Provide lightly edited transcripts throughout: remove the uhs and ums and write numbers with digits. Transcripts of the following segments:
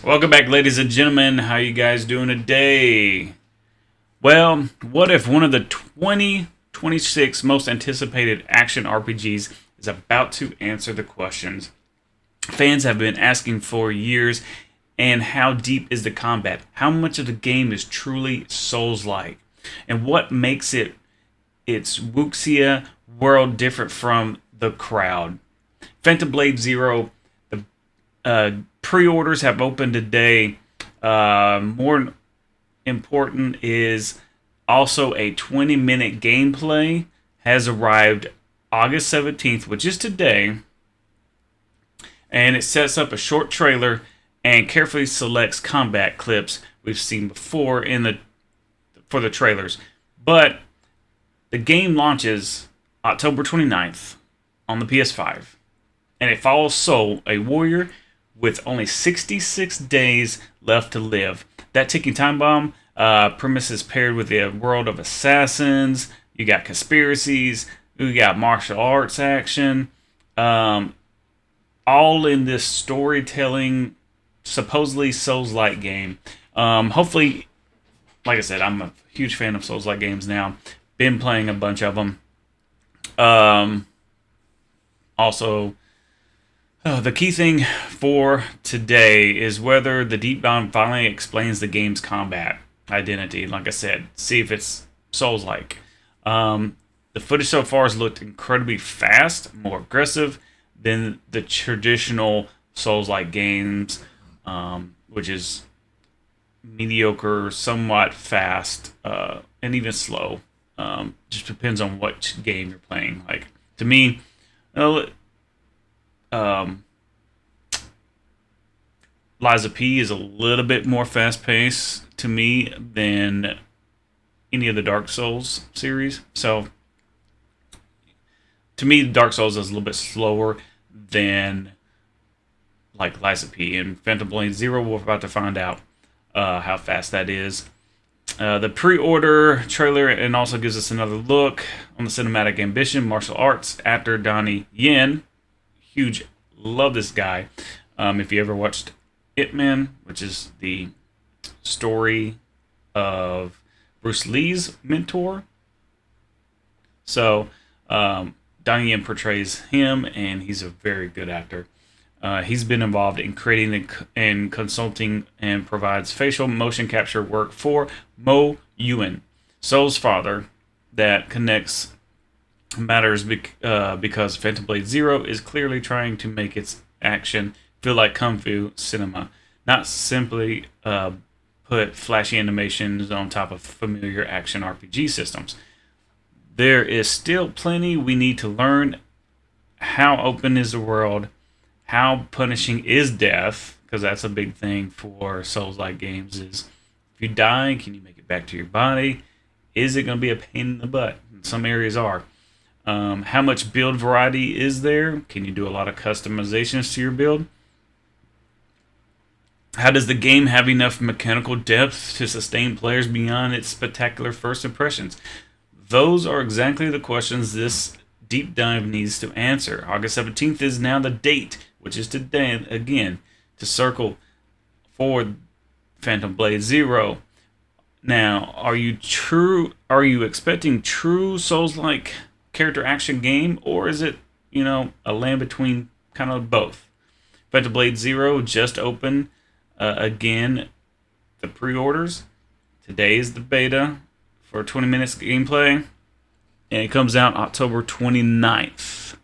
Welcome back, ladies and gentlemen. How you guys doing today? Well, what if one of the 2026 most anticipated action RPGs is about to answer the questions fans have been asking for years? And how deep is the combat? How much of the game is truly Souls-like? And what makes its wuxia world different from the crowd? Phantom Blade Zero, the pre-orders have opened today. More important is also a 20-minute gameplay has arrived August 17th, which is today. And it sets up a short trailer and carefully selects combat clips we've seen before for the trailers. But the game launches October 29th on the PS5. And it follows Soul, a warrior with only 66 days left to live. That ticking time bomb premise is paired with a world of assassins. You got conspiracies. You got martial arts action. All in this storytelling, supposedly Souls-like game. Hopefully, like I said, I'm a huge fan of Souls-like games now. Been playing a bunch of them. Also, the key thing for today is whether the deep dive finally explains the game's combat identity. Like I said, see if it's Souls-like. The footage so far has looked incredibly fast, more aggressive than the traditional Souls-like games, which is mediocre, somewhat fast, and even slow. Just depends on what game you're playing. Like, to me, Liza P is a little bit more fast-paced to me than any of the Dark Souls series. So, to me, Dark Souls is a little bit slower than like Liza P. And Phantom Blade Zero, we're about to find out how fast that is. The pre-order trailer and also gives us another look on the cinematic ambition, martial arts actor Donnie Yen. Huge, love this guy. If you ever watched Ip Man, which is the story of Bruce Lee's mentor. So, Donnie Yen portrays him, and he's a very good actor. He's been involved in creating and consulting and provides facial motion capture work for Mó Yuan, Soul's father, that connects matters because Phantom Blade Zero is clearly trying to make its action feel like kung fu cinema, not simply put flashy animations on top of familiar action RPG systems. There is still plenty we need to learn. How open is the world? How punishing is death? Because that's a big thing for Souls-like games. Is if you die, can you make it back to your body? Is it going to be a pain in the butt? Some areas are. How much build variety is there? Can you do a lot of customizations to your build? How does the game have enough mechanical depth to sustain players beyond its spectacular first impressions? Those are exactly the questions this deep dive needs to answer. August 17th is now the date, which is today again, to circle for Phantom Blade Zero. Now, are you expecting true Souls-like character action game, or is it, a land between kind of both? Phantom Blade Zero just opened again the pre-orders. Today is the beta for 20 minutes gameplay, and it comes out October 29th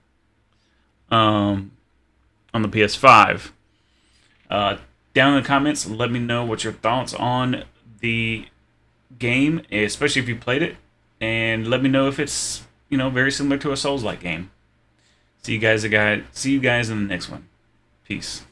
on the PS5. Down in the comments, let me know what your thoughts on the game, especially if you played it, and let me know if it's very similar to a Souls-like game. See you guys in the next one. Peace.